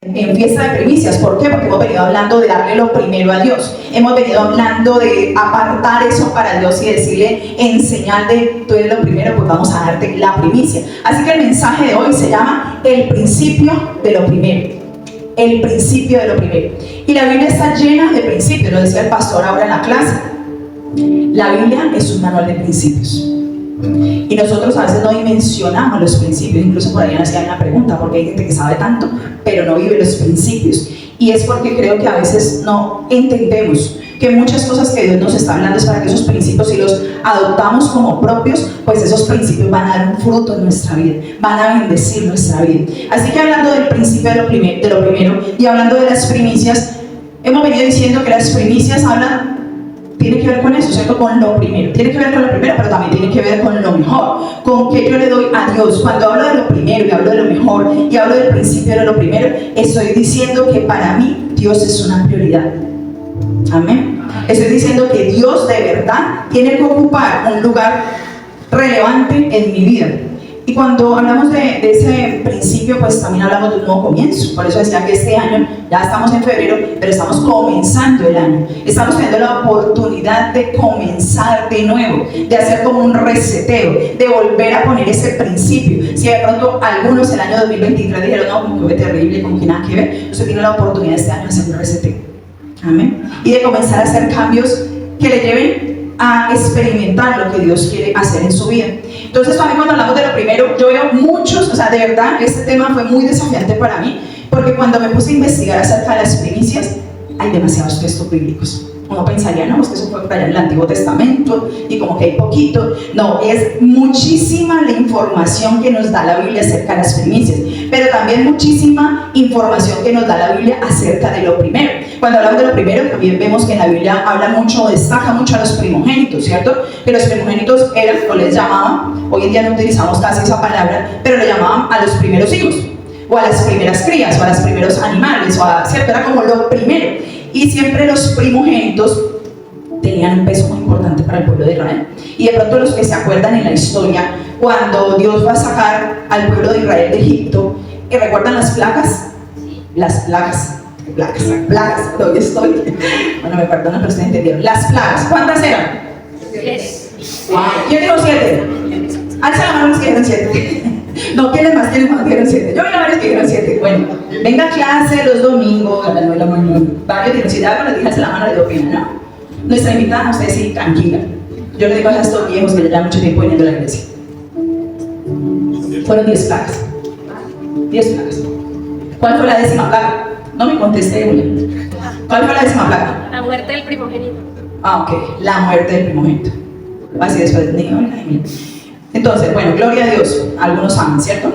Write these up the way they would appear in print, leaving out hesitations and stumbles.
En fiesta de primicias. ¿Por qué? Porque hemos venido hablando de darle lo primero a Dios. Hemos venido hablando de apartar eso para Dios y decirle en señal de tú eres lo primero, pues vamos a darte la primicia. Así que el mensaje de hoy se llama el principio de lo primero. El principio de lo primero. Y la Biblia está llena de principios, lo decía el pastor ahora en la clase. La Biblia es un manual de principios. Y nosotros a veces no dimensionamos los principios. Incluso por ahí me hacían una pregunta, porque hay gente que sabe tanto, pero no vive los principios. Y es porque creo que a veces no entendemos que muchas cosas que Dios nos está hablando es para que esos principios, si los adoptamos como propios, pues esos principios van a dar un fruto en nuestra vida, van a bendecir nuestra vida. Así que hablando del principio de lo primero y hablando de las primicias, hemos venido diciendo que las primicias tiene que ver con eso, ¿cierto? Con lo primero. Tiene que ver con lo primero, pero también tiene que ver con lo mejor. Con que yo le doy a Dios. Cuando hablo de lo primero y hablo de lo mejor y hablo del principio de lo primero, estoy diciendo que para mí Dios es una prioridad. Amén. Estoy diciendo que Dios de verdad tiene que ocupar un lugar relevante en mi vida. Y cuando hablamos de ese principio, pues también hablamos de un nuevo comienzo. Por eso decía que este año, ya estamos en febrero, pero estamos comenzando el año. Estamos teniendo la oportunidad de comenzar de nuevo, de hacer como un reseteo, de volver a poner ese principio. Si de pronto algunos el año 2023 dijeron, no, como que fue terrible, como que nada que ver, usted tiene la oportunidad este año de hacer un reseteo. Amén. Y de comenzar a hacer cambios que le lleven a experimentar lo que Dios quiere hacer en su vida. Entonces también cuando hablamos de lo primero, yo veo muchos, o sea, de verdad, este tema fue muy desafiante para mí, porque cuando me puse a investigar acerca de las primicias, hay demasiados textos bíblicos. Uno pensaría, no, es que eso fue por allá en el Antiguo Testamento y como que hay poquito. No, es muchísima la información que nos da la Biblia acerca de las primicias, pero también muchísima información que nos da la Biblia acerca de lo primero. Cuando hablamos de lo primero, también vemos que en la Biblia habla mucho, destaca mucho a los primogénitos, ¿cierto? Que los primogénitos eran, o les llamaban, hoy en día no utilizamos casi esa palabra, pero le llamaban a los primeros hijos, o a las primeras crías, o a los primeros animales, ¿cierto? Era como lo primero. Y siempre los primogénitos tenían un peso muy importante para el pueblo de Israel. Y de pronto los que se acuerdan en la historia, cuando Dios va a sacar al pueblo de Israel de Egipto, ¿y recuerdan las plagas? Las plagas, todavía estoy. Bueno, me perdonan, pero ustedes entendieron. Las plagas, ¿cuántas eran? 10. ¿Quién dijo 7? Alza la mano los que dijeron 7. No, ¿quiénes más dijeron 7? Yo vi a varios que dijeron 7. Bueno, venga a clase los domingos, a las 9 de la mañana. Varios dijeron 7, cuando les dije alza la mano, le dio pena, ¿no? Nuestra invitada, usted sí, tranquila. Yo le digo a estos viejos que ya mucho tiempo viniendo a la iglesia. Fueron 10 plagas. 10 plagas. ¿Cuál fue la 10ª plaga? No me contesté, Julia. ¿Cuál fue la 10ª plaga? La muerte del primogénito. Ok, la muerte del primogénito. Así después de entonces, bueno, gloria a Dios. Algunos aman, ¿cierto?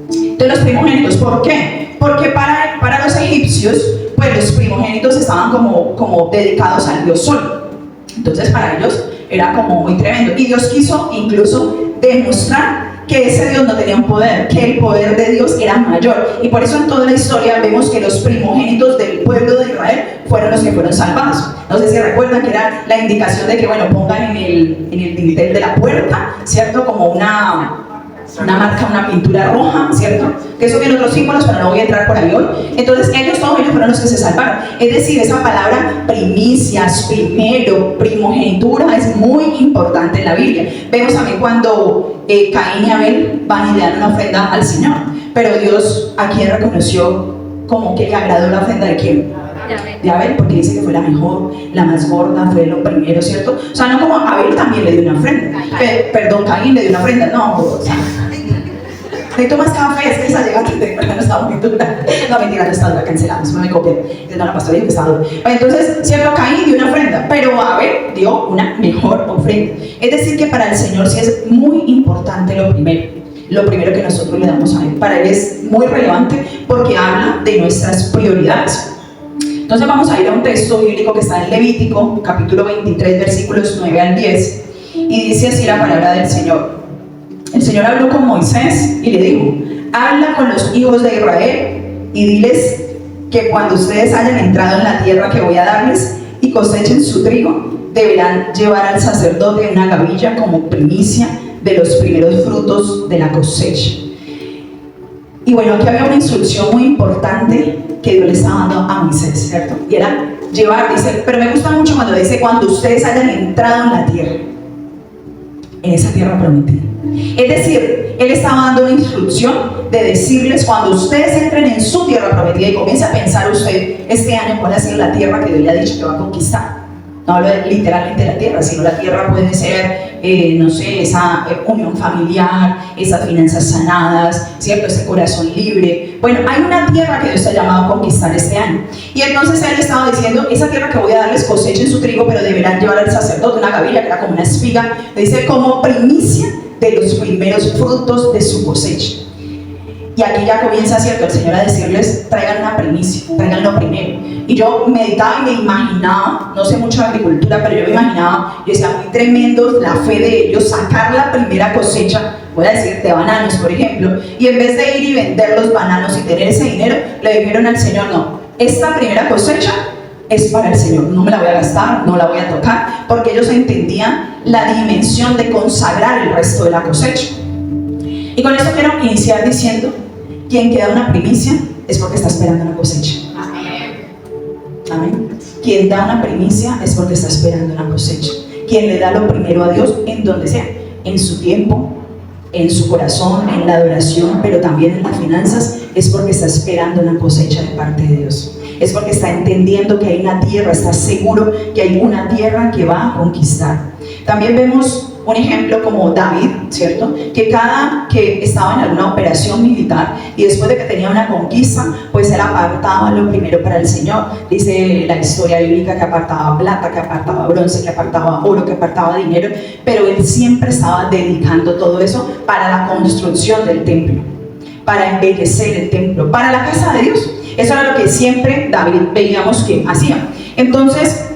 De los primogénitos, ¿por qué? Porque para los egipcios, pues los primogénitos estaban como dedicados al Dios Sol. Entonces para ellos era como muy tremendo. Y Dios quiso incluso demostrar que ese Dios no tenía un poder, que el poder de Dios era mayor. Y por eso en toda la historia vemos que los primogénitos del pueblo de Israel fueron los que fueron salvados. No sé si recuerdan que era la indicación de que, bueno, pongan en el dintel de la puerta, ¿cierto? Como una marca, una pintura roja, ¿cierto? Que eso tiene otros símbolos, pero no voy a entrar por ahí hoy. Entonces todos ellos fueron los que se salvaron. Es decir, esa palabra primicias, primero, primogenitura es muy importante en la Biblia. Vemos también cuando Caín y Abel van y le dan una ofrenda al Señor. Pero Dios, ¿a quién reconoció como que le agradó la ofrenda de quién? De Abel, porque dice que fue la mejor, la más gorda, fue lo primero, ¿cierto? O sea, no como Abel también le dio una ofrenda. Perdón, Caín le dio una ofrenda, no, o sea, necesito más café, es que esa llegada no estaba muy dura. No, mentira, no está dura, cancelamos, no me copié. No, la pastora dijo que estaba dura. Entonces, cierto, Caín dio una ofrenda, pero Abel dio una mejor ofrenda. Es decir, que para el Señor sí es muy importante lo primero que nosotros le damos a Él. Para Él es muy relevante porque habla de nuestras prioridades. Entonces vamos a ir a un texto bíblico que está en Levítico, capítulo 23, versículos 9 al 10, y dice así la palabra del Señor. El Señor habló con Moisés y le dijo: habla con los hijos de Israel y diles que cuando ustedes hayan entrado en la tierra que voy a darles y cosechen su trigo, deberán llevar al sacerdote una gavilla como primicia de los primeros frutos de la cosecha. Y bueno, aquí había una instrucción muy importante que Dios le estaba dando a Moisés, ¿cierto? Y era llevar, dice, pero me gusta mucho cuando dice, cuando ustedes hayan entrado en la tierra, en esa tierra prometida. Es decir, Él estaba dando una instrucción de decirles, cuando ustedes entren en su tierra prometida, y comience a pensar usted este año cuál ha sido la tierra que Dios le ha dicho que va a conquistar. No hablo literalmente de la tierra, sino la tierra puede ser, no sé, esa unión familiar, esas finanzas sanadas, ¿cierto? Ese corazón libre. Bueno, hay una tierra que Dios está llamado a conquistar este año. Y entonces Él estaba diciendo, esa tierra que voy a darles cosechen su trigo, pero deberán llevar al sacerdote una gavilla, que era como una espiga, le dice, como primicia de los primeros frutos de su cosecha. Y aquí ya comienza, ¿cierto?, el Señor a decirles, traigan una primicia, traigan lo primero. Y yo meditaba y me imaginaba, no sé mucho de agricultura, pero yo me imaginaba, yo decía, muy tremendo la fe de ellos, sacar la primera cosecha, voy a decir, de bananos, por ejemplo, y en vez de ir y vender los bananos y tener ese dinero, le dijeron al Señor, no, esta primera cosecha es para el Señor, no me la voy a gastar, no la voy a tocar, porque ellos entendían la dimensión de consagrar el resto de la cosecha. Y con esto quiero iniciar diciendo, quien queda una primicia es porque está esperando una cosecha. Amén. Quien da una primicia es porque está esperando una cosecha. Quien le da lo primero a Dios en donde sea, en su tiempo, en su corazón, en la adoración, pero también en las finanzas, es porque está esperando una cosecha de parte de Dios. Es porque está entendiendo que hay una tierra, está seguro que hay una tierra que va a conquistar. También vemos un ejemplo como David, ¿cierto? Que cada que estaba en alguna operación militar y después de que tenía una conquista, pues él apartaba lo primero para el Señor. Dice la historia bíblica que apartaba plata, que apartaba bronce, que apartaba oro, que apartaba dinero, pero él siempre estaba dedicando todo eso para la construcción del templo, para embellecer el templo, para la casa de Dios. Eso era lo que siempre David veíamos que hacía. Entonces,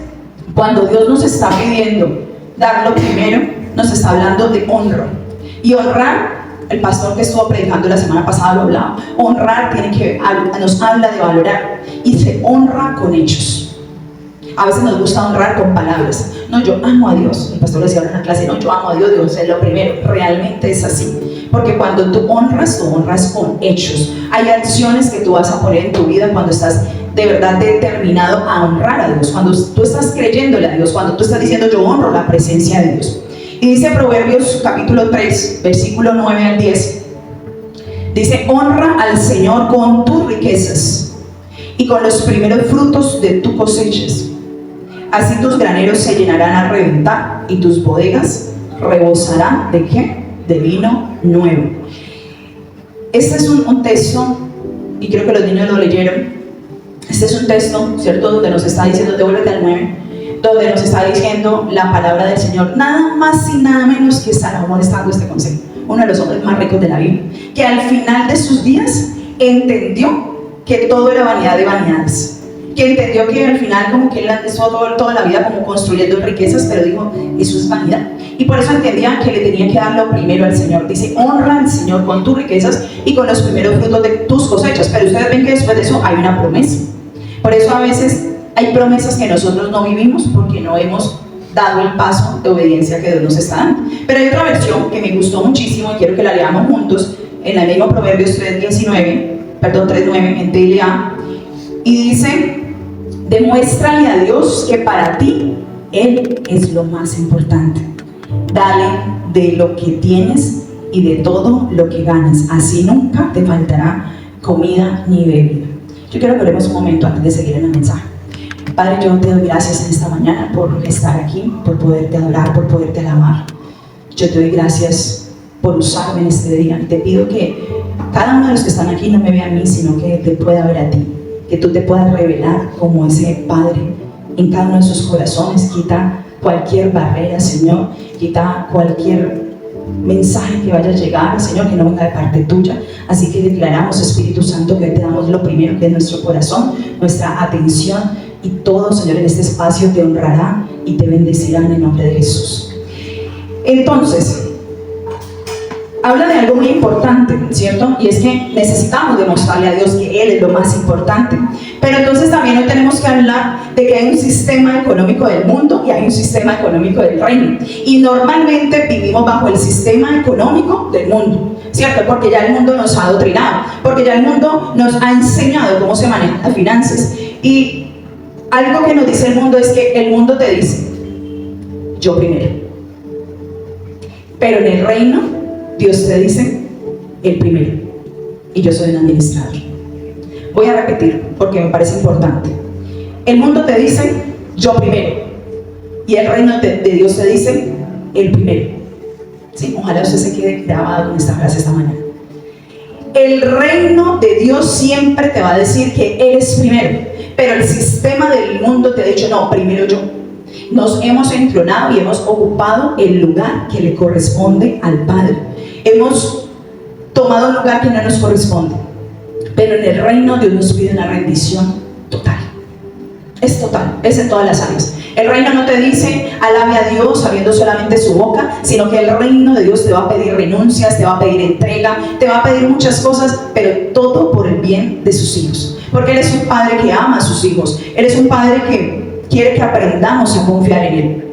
cuando Dios nos está pidiendo dar lo primero, nos está hablando de honra. Y honrar, el pastor que estuvo predicando la semana pasada lo hablaba, honrar nos habla de valorar, y se honra con hechos. A veces nos gusta honrar con palabras. No, yo amo a Dios. El pastor decía en una clase, no, yo amo a Dios, Dios es lo primero. Realmente es así. Porque cuando tú honras con hechos. Hay acciones que tú vas a poner en tu vida cuando estás de verdad determinado a honrar a Dios. Cuando tú estás creyéndole a Dios, cuando tú estás diciendo, yo honro la presencia de Dios. Y dice Proverbios capítulo 3, versículo 9 al 10. Dice, honra al Señor con tus riquezas y con los primeros frutos de tus cosechas. Así tus graneros se llenarán a reventar y tus bodegas rebosarán ¿de qué? De vino nuevo. Este es un texto, y creo que los niños lo leyeron. Este es un texto, ¿cierto?, donde nos está diciendo, devuélvete al 9, donde nos está diciendo la palabra del Señor, nada más y nada menos que Salomón está dando este consejo, uno de los hombres más ricos de la Biblia, que al final de sus días entendió que todo era vanidad de vanidades, que entendió que al final como que él estuvo toda la vida como construyendo riquezas, pero dijo, eso es vanidad. Y por eso entendía que le tenía que dar lo primero al Señor. Dice, honra al Señor con tus riquezas y con los primeros frutos de tus cosechas. Pero ustedes ven que después de eso hay una promesa. Por eso a veces hay promesas que nosotros no vivimos porque no hemos dado el paso de obediencia que Dios nos está dando. Pero hay otra versión que me gustó muchísimo y quiero que la leamos juntos, en el mismo Proverbios 3:9 en TLA, y dice, demuéstrale a Dios que para ti Él es lo más importante. Dale de lo que tienes y de todo lo que ganas, así nunca te faltará comida ni bebida. Yo quiero que oremos un momento antes de seguir en el mensaje. Padre, yo te doy gracias en esta mañana por estar aquí, por poderte adorar, por poderte alabar. Yo te doy gracias por usarme en este día. Te pido que cada uno de los que están aquí no me vea a mí, sino que te pueda ver a ti, que tú te puedas revelar como ese Padre en cada uno de sus corazones. Quita cualquier barrera, Señor, quita cualquier mensaje que vaya a llegar, Señor, que no venga de parte tuya. Así que declaramos, Espíritu Santo, que hoy te damos lo primero que es nuestro corazón, nuestra atención, y todo, Señor, en este espacio te honrará y te bendecirá en el nombre de Jesús. Entonces, habla de algo muy importante, ¿cierto? Y es que necesitamos demostrarle a Dios que Él es lo más importante. Pero entonces también hoy tenemos que hablar de que hay un sistema económico del mundo y hay un sistema económico del reino. Y normalmente vivimos bajo el sistema económico del mundo, ¿cierto? Porque ya el mundo nos ha adoctrinado, porque ya el mundo nos ha enseñado cómo se manejan las finanzas. Y algo que nos dice el mundo es que el mundo te dice, yo primero. Pero en el reino, Dios te dice, el primero. Y yo soy un administrador. Voy a repetir porque me parece importante. El mundo te dice, yo primero. Y el reino de Dios te dice, el primero. Sí, ojalá usted se quede grabado con esta frase esta mañana. El reino de Dios siempre te va a decir que eres primero. Pero el sistema del mundo te ha dicho, no, primero yo. Nos hemos entronado y hemos ocupado el lugar que le corresponde al Padre. Hemos tomado un lugar que no nos corresponde. Pero en el reino Dios nos pide una rendición total. Es total, es en todas las áreas. El reino no te dice, alabe a Dios sabiendo solamente su boca, sino que el reino de Dios te va a pedir renuncias, te va a pedir entrega, te va a pedir muchas cosas, pero todo por el bien de sus hijos. Porque Él es un Padre que ama a sus hijos. Él es un Padre que quiere que aprendamos a confiar en Él.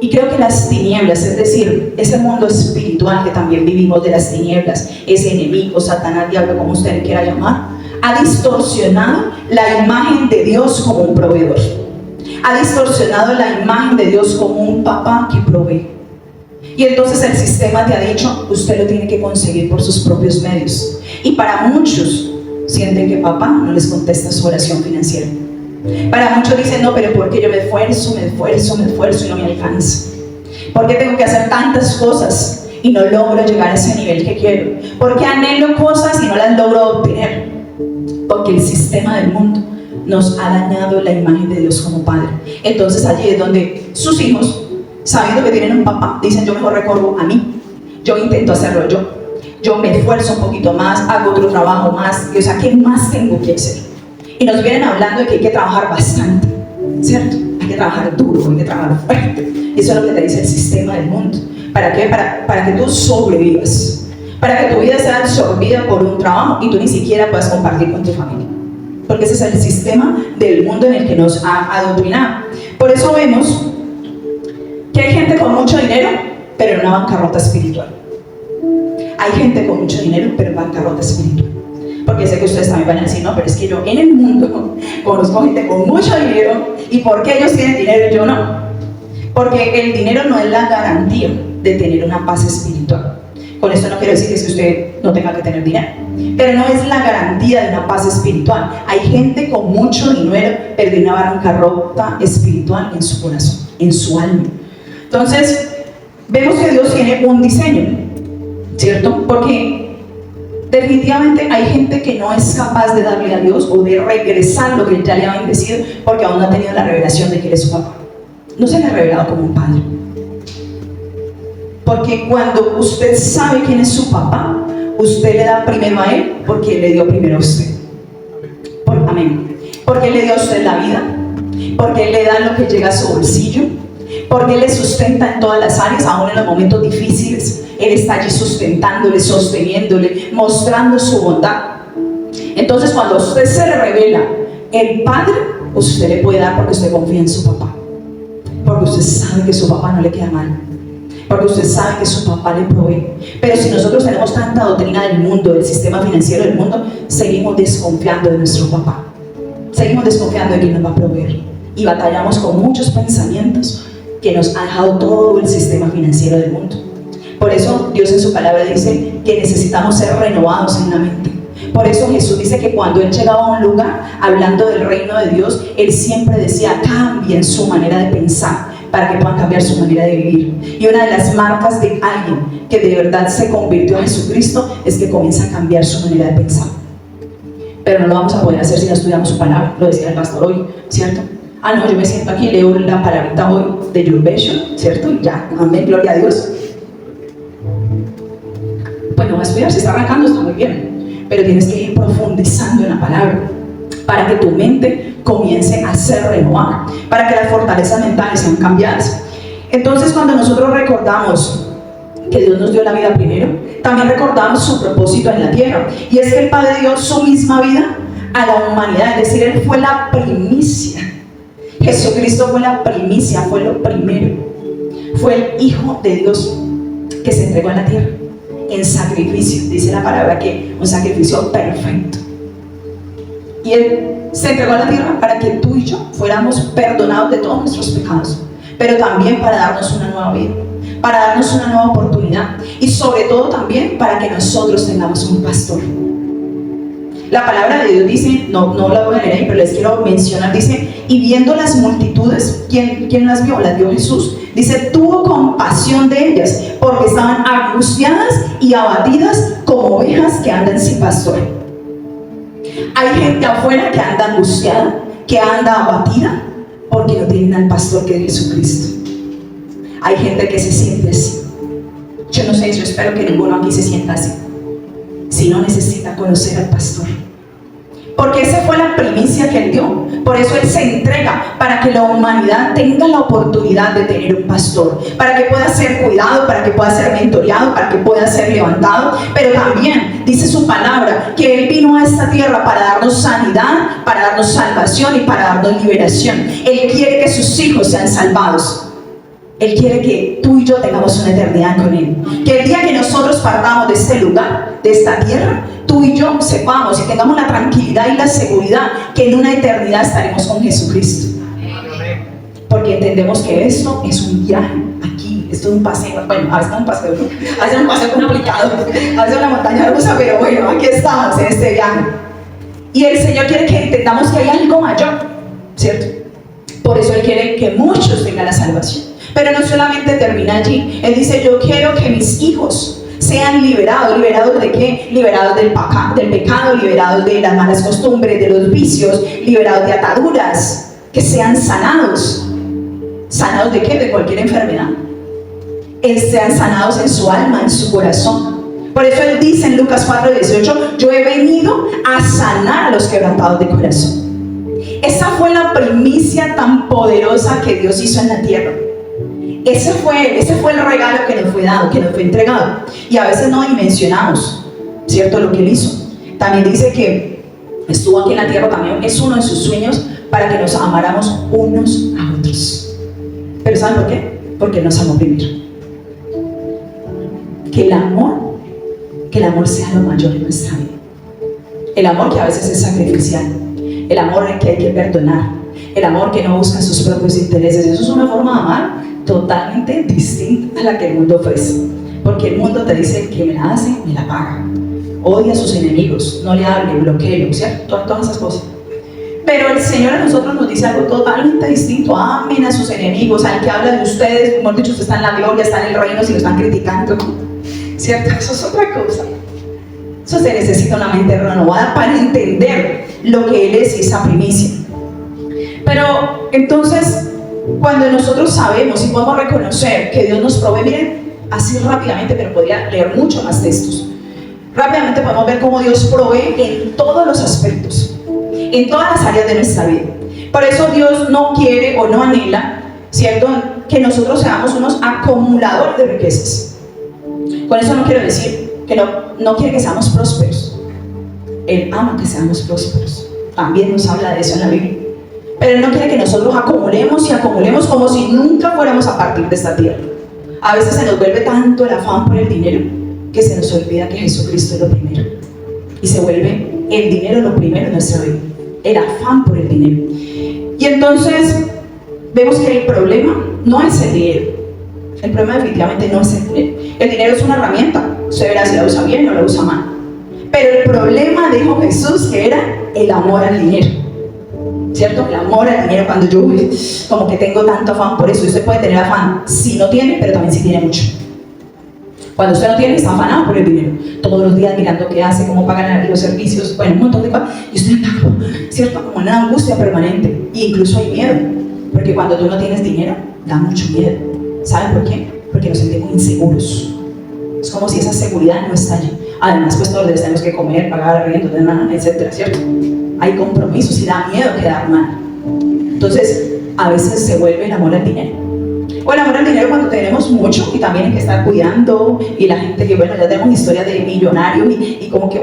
Y creo que las tinieblas, es decir, ese mundo espiritual que también vivimos de las tinieblas, ese enemigo, Satanás, diablo, como usted le quiera llamar, ha distorsionado la imagen de Dios como un proveedor. Ha distorsionado la imagen de Dios como un papá que provee. Y entonces el sistema te ha dicho, usted lo tiene que conseguir por sus propios medios. Y para muchos sienten que papá no les contesta su oración financiera. Para muchos dicen, no, pero porque yo me esfuerzo y no me alcanza. ¿Por qué tengo que hacer tantas cosas y no logro llegar a ese nivel que quiero? ¿Por qué anhelo cosas y no las logro obtener? Porque el sistema del mundo nos ha dañado la imagen de Dios como Padre. Entonces allí es donde sus hijos, sabiendo que tienen un papá, dicen, yo mejor recorro a mí, yo intento hacerlo yo me esfuerzo un poquito más, hago otro trabajo más, o sea, ¿qué más tengo que hacer? Y nos vienen hablando de que hay que trabajar bastante, ¿cierto? Hay que trabajar duro, hay que trabajar fuerte. Eso es lo que te dice el sistema del mundo. ¿Para qué? Para que tú sobrevivas, para que tu vida sea absorbida por un trabajo y tú ni siquiera puedas compartir con tu familia. Porque ese es el sistema del mundo en el que nos ha adoctrinado. Por eso vemos que hay gente con mucho dinero, pero en una bancarrota espiritual. Hay gente con mucho dinero, pero en bancarrota espiritual. Porque sé que ustedes también van a decir, no, pero es que yo en el mundo conozco gente con mucho dinero, ¿y por qué ellos tienen dinero y yo no? Porque el dinero no es la garantía de tener una paz espiritual. Con esto no quiero decir que usted no tenga que tener dinero, pero no es la garantía de una paz espiritual. Hay gente con mucho dinero, pero de una bancarrota espiritual en su corazón, en su alma. Entonces, vemos que Dios tiene un diseño, ¿cierto? Porque definitivamente hay gente que no es capaz de darle a Dios o de regresar lo que Él ya le ha bendecido porque aún no ha tenido la revelación de que Él es su papá. No se le ha revelado como un padre. Porque cuando usted sabe quién es su papá, usted le da primero a Él porque Él le dio primero a usted. Amén. Porque Él le dio a usted la vida, porque Él le da lo que llega a su bolsillo, porque Él le sustenta en todas las áreas, aún en los momentos difíciles. Él está allí sustentándole, sosteniéndole, mostrando su bondad. Entonces cuando a usted se le revela el Padre, usted le puede dar porque usted confía en su papá. Porque usted sabe que su papá no le queda mal. Porque usted sabe que su papá le provee. Pero si nosotros tenemos tanta doctrina del mundo, del sistema financiero del mundo, seguimos desconfiando de nuestro papá. Seguimos desconfiando de que nos va a proveer. Y batallamos con muchos pensamientos que nos ha dejado todo el sistema financiero del mundo. Por eso Dios en su palabra dice que necesitamos ser renovados en la mente. Por eso Jesús dice que cuando Él llegaba a un lugar hablando del reino de Dios, Él siempre decía, cambien su manera de pensar para que puedan cambiar su manera de vivir. Y una de las marcas de alguien que de verdad se convirtió a Jesucristo es que comienza a cambiar su manera de pensar. Pero no lo vamos a poder hacer si no estudiamos su palabra, lo decía el pastor hoy, ¿cierto? Ah, no, yo me siento aquí, leo la palabrita hoy de Your Vision, ¿cierto? Y ya, amén, gloria a Dios. Pues no va a estudiar, se está arrancando, está muy bien, pero tienes que ir profundizando en la palabra para que tu mente comience a ser renovada, para que las fortalezas mentales sean cambiadas. Entonces cuando nosotros recordamos que Dios nos dio la vida primero, también recordamos su propósito en la tierra. Y es que el Padre dio su misma vida a la humanidad, es decir, Él fue la primicia. Jesucristo fue la primicia, fue lo primero. Fue el Hijo de Dios que se entregó en la tierra en sacrificio. Dice la palabra que un sacrificio perfecto. Y Él se entregó a la tierra para que tú y yo fuéramos perdonados de todos nuestros pecados, pero también para darnos una nueva vida, para darnos una nueva oportunidad, y sobre todo también para que nosotros tengamos un pastor. La palabra de Dios dice, no la voy a leer ahí, pero les quiero mencionar, dice, y viendo las multitudes, ¿quién las vio? Las vio Jesús. Dice, tuvo compasión de ellas, porque estaban angustiadas y abatidas como ovejas que andan sin pastor. Hay gente afuera que anda angustiada, que anda abatida, porque no tienen al pastor que es Jesucristo. Hay gente que se siente así. Yo no sé, yo espero que ninguno aquí se sienta así. Si no, necesita conocer al pastor, porque esa fue la primicia que Él dio. Por eso Él se entrega, para que la humanidad tenga la oportunidad de tener un pastor, para que pueda ser cuidado, para que pueda ser mentoreado, para que pueda ser levantado. Pero también dice su palabra que Él vino a esta tierra para darnos sanidad, para darnos salvación y para darnos liberación. Él quiere que sus hijos sean salvados. Él quiere que tú y yo tengamos una eternidad con Él. Que el día que nosotros partamos de este lugar, de esta tierra, tú y yo sepamos y tengamos la tranquilidad y la seguridad que en una eternidad estaremos con Jesucristo. Porque entendemos que esto es un viaje aquí, esto es un paseo. Bueno, a veces es un paseo, ¿no? A veces es un paseo complicado, a veces una montaña rusa, pero bueno, aquí estamos en este viaje. Y el Señor quiere que entendamos que hay algo mayor, ¿cierto? Por eso Él quiere que muchos tengan la salvación. Pero no solamente termina allí. Él dice, yo quiero que mis hijos sean liberados. ¿Liberados de qué? Liberados del pecado, liberados de las malas costumbres, de los vicios, liberados de ataduras, que sean sanados. ¿Sanados de qué? De cualquier enfermedad. Sean sanados en su alma, en su corazón. Por eso Él dice en Lucas 4:18, yo he venido a sanar a los quebrantados de corazón. Esa fue la primicia tan poderosa que Dios hizo en la tierra. Ese fue el regalo que nos fue dado, que nos fue entregado. Y a veces no dimensionamos, ¿cierto?, lo que Él hizo. También dice que estuvo aquí en la tierra, también es uno de sus sueños, para que nos amáramos unos a otros. ¿Pero saben por qué? Porque Él nos amó primero. Que el amor sea lo mayor en nuestra vida. El amor que a veces es sacrificial. El amor en que hay que perdonar. El amor que no busca sus propios intereses. Eso es una forma de amar totalmente distinta a la que el mundo ofrece. Porque el mundo te dice que me la hace, me la paga. Odia a sus enemigos, no le hable, bloqueo, ¿cierto? Todas esas cosas. Pero el Señor a nosotros nos dice algo totalmente distinto. Amen a sus enemigos, al que habla de ustedes, mejor dicho, usted está en la gloria, está en el reino, si lo están criticando, ¿cierto? Eso es otra cosa. Eso se necesita una mente renovada para entender lo que Él es y esa primicia. Pero entonces, cuando nosotros sabemos y podemos reconocer que Dios nos provee, miren, así rápidamente, pero podría leer mucho más textos. Rápidamente podemos ver cómo Dios provee en todos los aspectos, en todas las áreas de nuestra vida. Por eso Dios no quiere o no anhela, ¿cierto?, que nosotros seamos unos acumuladores de riquezas. Con eso no quiero decir que no quiere que seamos prósperos. Él ama que seamos prósperos. También nos habla de eso en la Biblia. Pero Él no quiere que nosotros acumulemos y acumulemos como si nunca fuéramos a partir de esta tierra. A veces se nos vuelve tanto el afán por el dinero que se nos olvida que Jesucristo es lo primero. Y se vuelve el dinero lo primero en nuestra vida. El afán por el dinero. Y entonces vemos que el problema no es el dinero. El problema definitivamente no es el dinero. El dinero es una herramienta. Usted verá si la usa bien o la usa mal. Pero el problema, dijo Jesús, que era el amor al dinero. ¿Cierto? El amor al dinero, cuando yo como que tengo tanto afán por eso. Usted puede tener afán si no tiene, pero también si tiene mucho. Cuando usted no tiene, está afanado por el dinero. Todos los días mirando qué hace, cómo pagan los servicios, bueno, un montón de cosas. Y usted está, ¿cierto?, como una angustia permanente. E incluso hay miedo. Porque cuando tú no tienes dinero, da mucho miedo. ¿Saben por qué? Porque nos sentimos inseguros. Es como si esa seguridad no está allí. Además, pues todos los días tenemos que comer, pagar arriendo, etcétera, ¿cierto? Hay compromisos y da miedo quedar mal. Entonces, a veces se vuelve el amor al dinero. O el amor al dinero cuando tenemos mucho y también hay que estar cuidando, y la gente que, bueno, ya tenemos historias de millonarios y como que,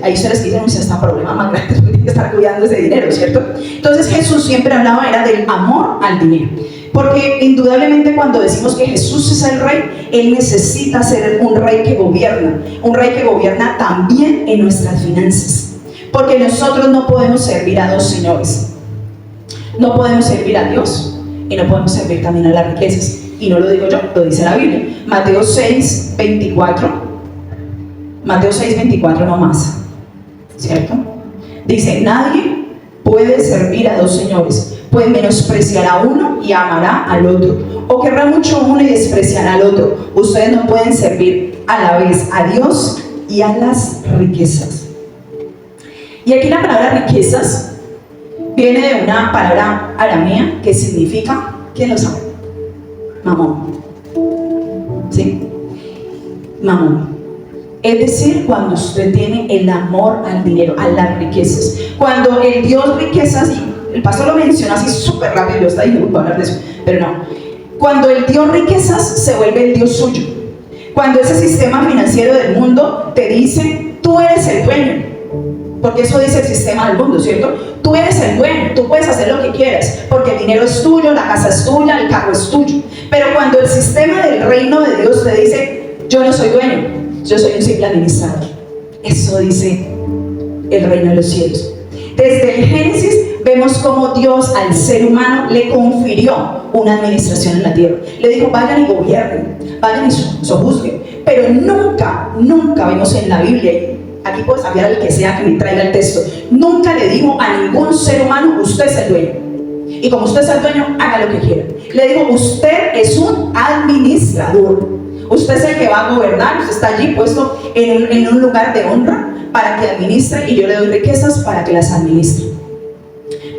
hay historias que dicen, está problema más grande, porque tiene que estar cuidando ese dinero, ¿cierto? Entonces Jesús siempre hablaba era del amor al dinero. Porque indudablemente cuando decimos que Jesús es el rey, Él necesita ser un rey que gobierna también en nuestras finanzas. Porque nosotros no podemos servir a dos señores. No podemos servir a Dios y no podemos servir también a las riquezas. Y no lo digo yo, lo dice la Biblia. Mateo 6:24. Mateo 6:24 no más, ¿cierto? Dice, nadie puede servir a dos señores, pues menospreciará a uno y amará al otro, o querrá mucho a uno y despreciará al otro. Ustedes no pueden servir a la vez a Dios y a las riquezas. Y aquí la palabra riquezas viene de una palabra aramea que significa, ¿quién lo sabe? Mamón. ¿Sí? Mamón. Es decir, cuando usted tiene el amor al dinero, a las riquezas. Cuando el Dios riquezas, y el pastor lo menciona así súper rápido, yo estaba diciendo, voy a hablar de eso, pero no. Cuando el Dios riquezas se vuelve el Dios suyo. Cuando ese sistema financiero del mundo te dice, tú eres el dueño. Porque eso dice el sistema del mundo, ¿cierto? Tú eres el dueño, tú puedes hacer lo que quieras, porque el dinero es tuyo, la casa es tuya, el carro es tuyo. Pero cuando el sistema del reino de Dios te dice, yo no soy dueño, yo soy un simple administrador. Eso dice el reino de los cielos. Desde el Génesis vemos cómo Dios al ser humano le confirió una administración en la tierra. Le dijo, vayan y gobiernen, vayan y sojuzguen. Pero nunca vemos en la Biblia, aquí puedo cambiar al que sea que me traiga el texto, nunca le dijo a ningún ser humano, usted es el dueño. Y como usted es el dueño, haga lo que quiera. Le dijo, usted es un administrador. Usted es el que va a gobernar, usted está allí puesto en un lugar de honra para que administre, y yo le doy riquezas para que las administre.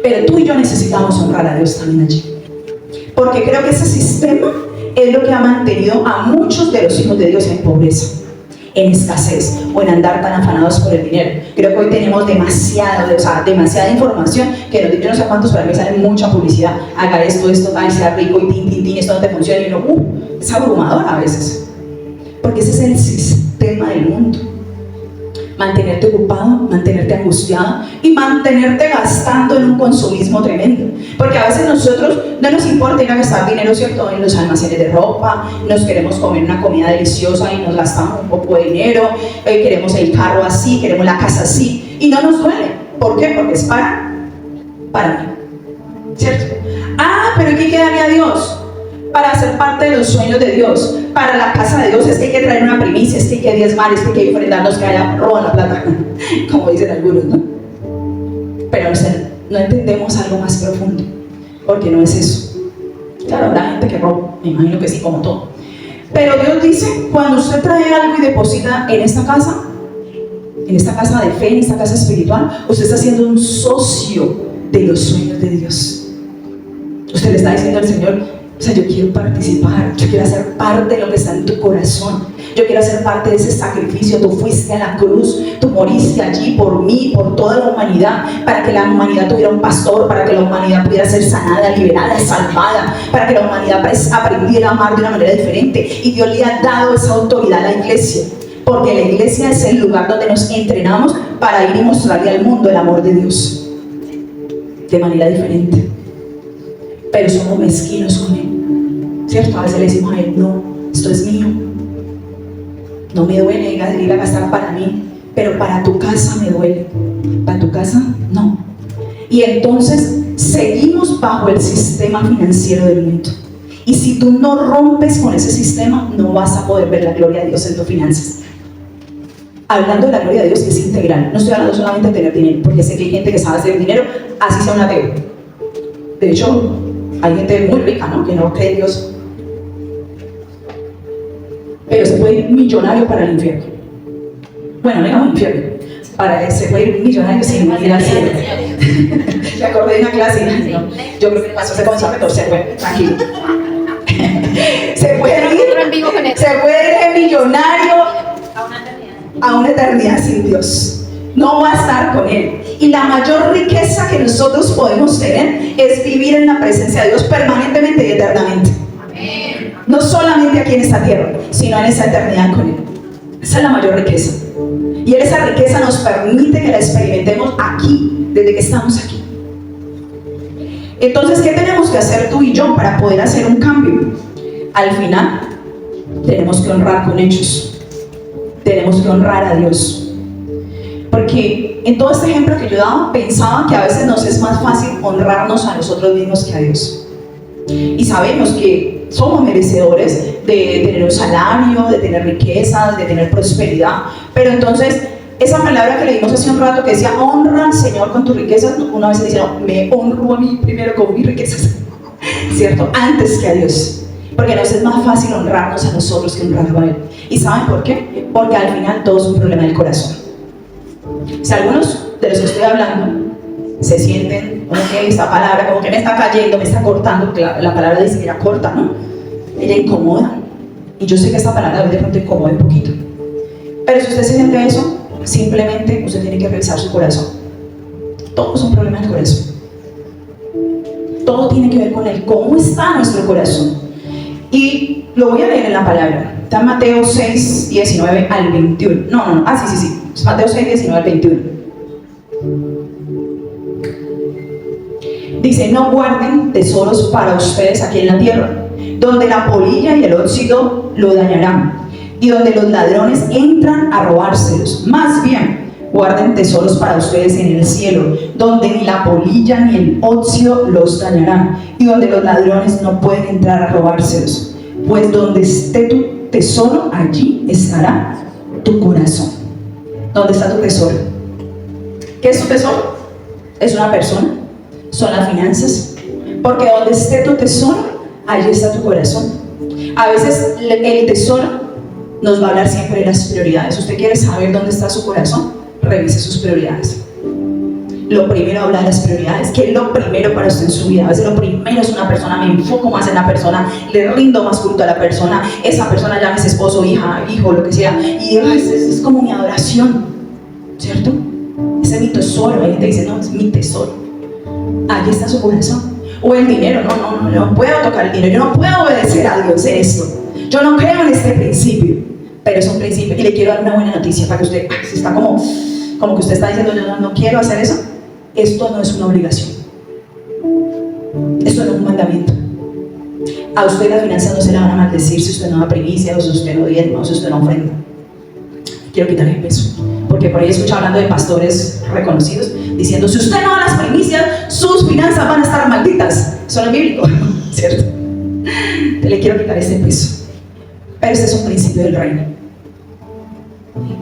Pero tú y yo necesitamos honrar a Dios también allí. Porque creo que ese sistema es lo que ha mantenido a muchos de los hijos de Dios en pobreza, en escasez o en andar tan afanados por el dinero. Creo que hoy tenemos demasiada información que yo no sé cuántos, para mí sale mucha publicidad. Haga esto, ay, sea rico y tin, esto no te funciona. Y uno, es abrumador a veces. Porque ese es el sistema del mundo. Mantenerte ocupado, mantenerte angustiado y mantenerte gastando en un consumismo tremendo. Porque a veces nosotros no nos importa ir a gastar dinero, ¿cierto?, en los almacenes de ropa, nos queremos comer una comida deliciosa y nos gastamos un poco de dinero, queremos el carro así, queremos la casa así, y no nos duele. ¿Por qué? Porque es para mí, ¿cierto? Pero hay que darle a Dios para ser parte de los sueños de Dios, para la casa de Dios. Es que hay que traer una primicia, es que hay que diezmar, es que hay que ofrendarnos, que haya roban la plata, como dicen algunos, ¿no? Pero no entendemos algo más profundo, porque no es eso. Claro, habrá gente que roba, me imagino que sí, como todo. Pero Dios dice, cuando usted trae algo y deposita en esta casa de fe, en esta casa espiritual, usted está siendo un socio de los sueños de Dios. Usted le está diciendo al Señor, yo quiero participar, yo quiero hacer parte de lo que está en tu corazón, yo quiero hacer parte de ese sacrificio. Tú fuiste a la cruz, tú moriste allí por mí, por toda la humanidad, para que la humanidad tuviera un pastor, para que la humanidad pudiera ser sanada, liberada, salvada, para que la humanidad aprendiera a amar de una manera diferente. Y Dios le ha dado esa autoridad a la iglesia, porque la iglesia es el lugar donde nos entrenamos para ir y mostrarle al mundo el amor de Dios de manera diferente. Pero somos mezquinos con Él, ¿cierto? A veces le decimos a Él, no, esto es mío, no me duele ir a gastar para mí, pero para tu casa me duele, para tu casa no. Y entonces seguimos bajo el sistema financiero del mundo. Y si tú no rompes con ese sistema, no vas a poder ver la gloria de Dios en tus finanzas. Hablando de la gloria de Dios, que es integral, no estoy hablando solamente de tener dinero, porque sé que hay gente que sabe hacer dinero, así sea un ateo. De hecho, hay gente muy rica, ¿no?, que no cree en Dios, pero se puede ir millonario para el infierno. Bueno, no digamos infierno, se puede ir millonario sin ir al cielo. Me acordé de una clase, ¿no? Yo creo que pasó ese concepto, se puede, tranquilo. Se puede ir millonario a una eternidad sin Dios. No va a estar con Él. Y la mayor riqueza que nosotros podemos tener es vivir en la presencia de Dios permanentemente y eternamente. Amén. No solamente aquí en esta tierra, sino en esta eternidad con Él. Esa es la mayor riqueza. Y esa riqueza nos permite que la experimentemos aquí, desde que estamos aquí. Entonces, ¿qué tenemos que hacer tú y yo para poder hacer un cambio? Al final, tenemos que honrar con hechos. Tenemos que honrar a Dios. Porque en todo este ejemplo que yo daba, pensaba que a veces nos es más fácil honrarnos a nosotros mismos que a Dios. Y sabemos que somos merecedores de tener un salario, de tener riquezas, de tener prosperidad. Pero entonces, esa palabra que leímos hace un rato que decía, honra al Señor con tus riquezas, una vez dice, no, me honro a mí primero con mis riquezas, ¿cierto? Antes que a Dios. Porque nos es más fácil honrarnos a nosotros que honrarlo a Él. ¿Y saben por qué? Porque al final todo es un problema del corazón. Si algunos de los que estoy hablando se sienten, ok, esta palabra como que me está cayendo, me está cortando, la palabra dice que era corta, ¿no? Ella incomoda. Y yo sé que esta palabra de pronto incomoda un poquito. Pero si usted se siente eso, simplemente usted tiene que revisar su corazón. Todo es un problema del corazón. Todo tiene que ver con el cómo está nuestro corazón. Y lo voy a leer en la palabra. Está en Mateo 6, 19 al 21. Sí. Mateo 6, 19 al 21. Dice, no guarden tesoros para ustedes aquí en la tierra, donde la polilla y el óxido lo dañarán, y donde los ladrones entran a robárselos. Más bien, guarden tesoros para ustedes en el cielo, donde ni la polilla ni el óxido los dañarán, y donde los ladrones no pueden entrar a robárselos. Pues donde esté tu tesoro, allí estará tu corazón. ¿Dónde está tu tesoro? ¿Qué es tu tesoro? ¿Es una persona? ¿Son las finanzas? Porque donde esté tu tesoro, allí está tu corazón. A veces el tesoro nos va a hablar siempre de las prioridades. ¿Usted quiere saber dónde está su corazón? Revise sus prioridades. Lo primero, habla de las prioridades. ¿Qué es lo primero para usted en su vida? A veces lo primero es una persona, me enfoco más en la persona, le rindo más culto a la persona, esa persona llama a ese esposo, hija, hijo, lo que sea, y es como mi adoración, ¿cierto? Ese es mi tesoro. Ahí te dice, no, es mi tesoro. Allí está su corazón. O el dinero, no puedo tocar el dinero, yo no puedo obedecer a Dios en esto. Yo no creo en este principio, pero es un principio. Y le quiero dar una buena noticia para que usted, si está como que usted está diciendo, yo no quiero hacer eso. Esto no es una obligación. Esto no es un mandamiento. A usted las finanzas no se le van a maldecir si usted no da primicia, o si usted no diezma, o si usted no ofrenda. Quiero quitarle el peso, porque por ahí escucho hablando de pastores reconocidos diciendo, si usted no da las primicias, sus finanzas van a estar malditas. Eso no es bíblico, ¿cierto? Le quiero quitar ese peso. Pero este es un principio del reino.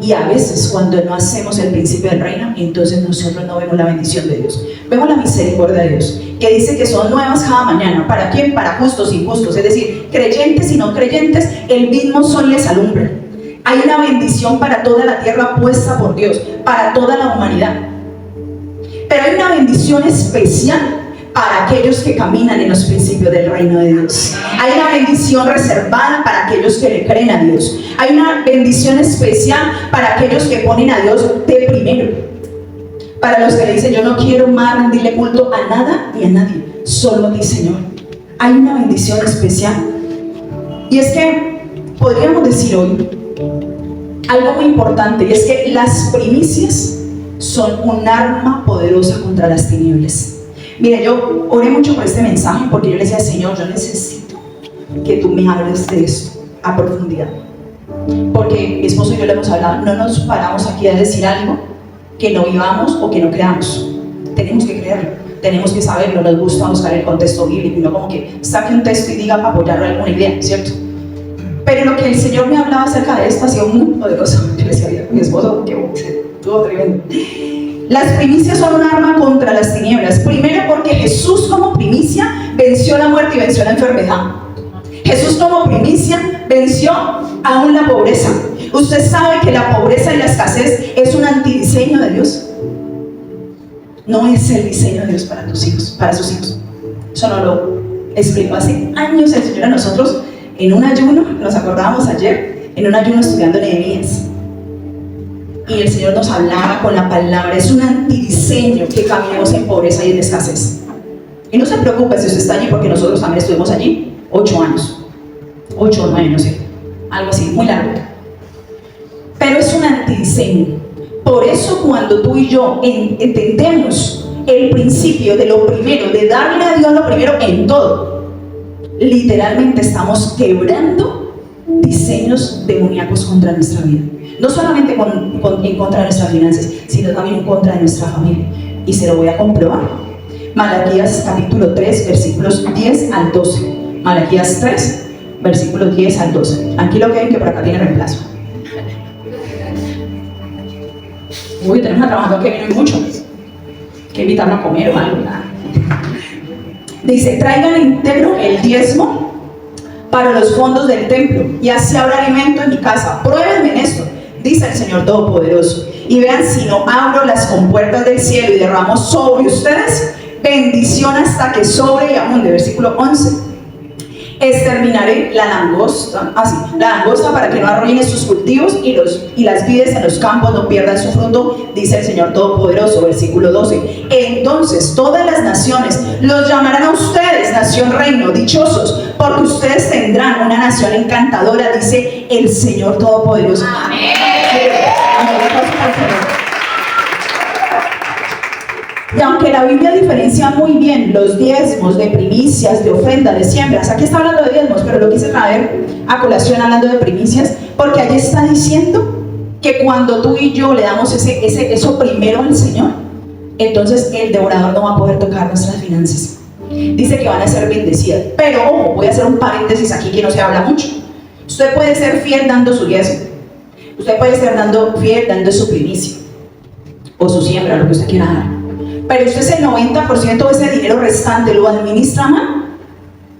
Y a veces cuando no hacemos el principio del reino, entonces nosotros no vemos la bendición de Dios. Vemos la misericordia de Dios, que dice que son nuevas cada mañana. ¿Para quién? Para justos e injustos. Es decir, creyentes y no creyentes, el mismo sol les alumbra. Hay una bendición para toda la tierra puesta por Dios, para toda la humanidad. Pero hay una bendición especial para aquellos que caminan en los principios del reino de Dios. Hay una bendición reservada para aquellos que le creen a Dios. Hay una bendición especial para aquellos que ponen a Dios de primero. Para los que le dicen, yo no quiero más rendirle culto a nada ni a nadie, solo a ti, Señor. Hay una bendición especial. Y es que podríamos decir hoy algo muy importante, y es que las primicias son un arma poderosa contra las tinieblas. Mire, yo oré mucho por este mensaje porque yo le decía, Señor, yo necesito que tú me hables de esto a profundidad. Porque mi esposo y yo le hemos hablado, no nos paramos aquí a decir algo que no vivamos o que no creamos. Tenemos que creerlo, tenemos que saberlo. Nos gusta buscar el contexto bíblico y no como que saque un texto y diga para apoyarlo alguna idea, ¿cierto? Pero lo que el Señor me hablaba acerca de esto ha sido muy poderoso. Yo le decía a mi esposo, que estuvo tremendo. Las primicias son un arma contra las tinieblas. Primero porque Jesús como primicia venció la muerte y venció la enfermedad. Jesús como primicia venció aún la pobreza. Usted sabe que la pobreza y la escasez es un antidiseño de Dios. No es el diseño de Dios para tus hijos, para sus hijos. Eso no lo explicó hace años el Señor a nosotros en un ayuno. Nos acordábamos ayer en un ayuno estudiando Nehemías. Y el Señor nos hablaba con la palabra. Es un antidiseño que caminemos en pobreza y en escasez. Y no se preocupe si usted está allí, porque nosotros también estuvimos allí 8 años. 8 o 9, no sé, algo así, muy largo. Pero es un antidiseño. Por eso cuando tú y yo entendemos el principio de lo primero, de darle a Dios lo primero en todo, literalmente estamos quebrando diseños demoníacos contra nuestra vida. No solamente en contra de nuestras finanzas, sino también en contra de nuestra familia. Y se lo voy a comprobar. Malaquías capítulo 3, versículos 10 al 12. Malaquías 3, versículos 10 al 12. Aquí lo que ven que por acá tiene reemplazo. Uy, tenemos una trabajadora que viene mucho. Que invitarlo a comer o algo. Nada. Dice, traigan íntegro el diezmo para los fondos del templo, y así habrá alimento en mi casa. Pruébenme en esto, dice el Señor Todopoderoso, y vean si no abro las compuertas del cielo y derramo sobre ustedes bendición hasta que sobre y abunde. Versículo 11. Exterminaré la langosta, la langosta para que no arruine sus cultivos y las vides en los campos no pierdan su fruto, dice el Señor Todopoderoso. Versículo 12. Entonces todas las naciones los llamarán a ustedes nación reino, dichosos, porque ustedes tendrán una nación encantadora, dice el Señor Todopoderoso. Amén. Y aunque la Biblia diferencia muy bien los diezmos de primicias, de ofrenda, de siembras, aquí está hablando de diezmos, pero lo quise traer a colación hablando de primicias, porque allí está diciendo que cuando tú y yo le damos eso primero al Señor, entonces el devorador no va a poder tocar nuestras finanzas. Dice que van a ser bendecidas. Pero ojo, voy a hacer un paréntesis aquí que no se habla mucho. Usted puede ser fiel dando su diezmo, usted puede ser fiel dando su primicia o su siembra, lo que usted quiera dar. Pero usted ese 90% de ese dinero restante lo administra mal,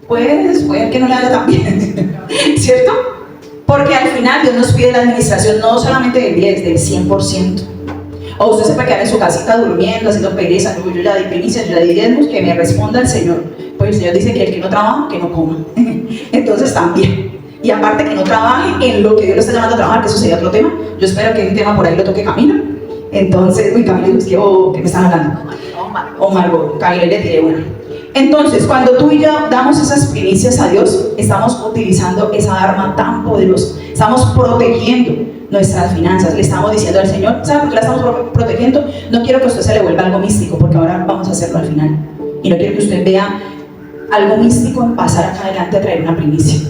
pues puede que no le haga tan bien, ¿cierto? Porque al final Dios nos pide la administración no solamente del 10, del 100%. O usted se puede quedar en su casita durmiendo, haciendo pereza, yo ya di primicias, yo ya di diezmos, que me responda el Señor. Pues el Señor dice que el que no trabaja, que no coma. Entonces también. Y aparte que no trabaje en lo que Dios le está llamando a trabajar, que eso sería otro tema. Yo espero que un tema por ahí lo toque Camilo. Entonces, Camilo, es que me están hablando. O Margot, Camilo le diré una. Entonces, cuando tú y yo damos esas primicias a Dios, estamos utilizando esa arma tan poderosa. Estamos protegiendo nuestras finanzas. Le estamos diciendo al Señor, ¿sabe por qué la estamos protegiendo? No quiero que a usted se le vuelva algo místico, porque ahora vamos a hacerlo al final. Y no quiero que usted vea algo místico en pasar acá adelante a traer una primicia.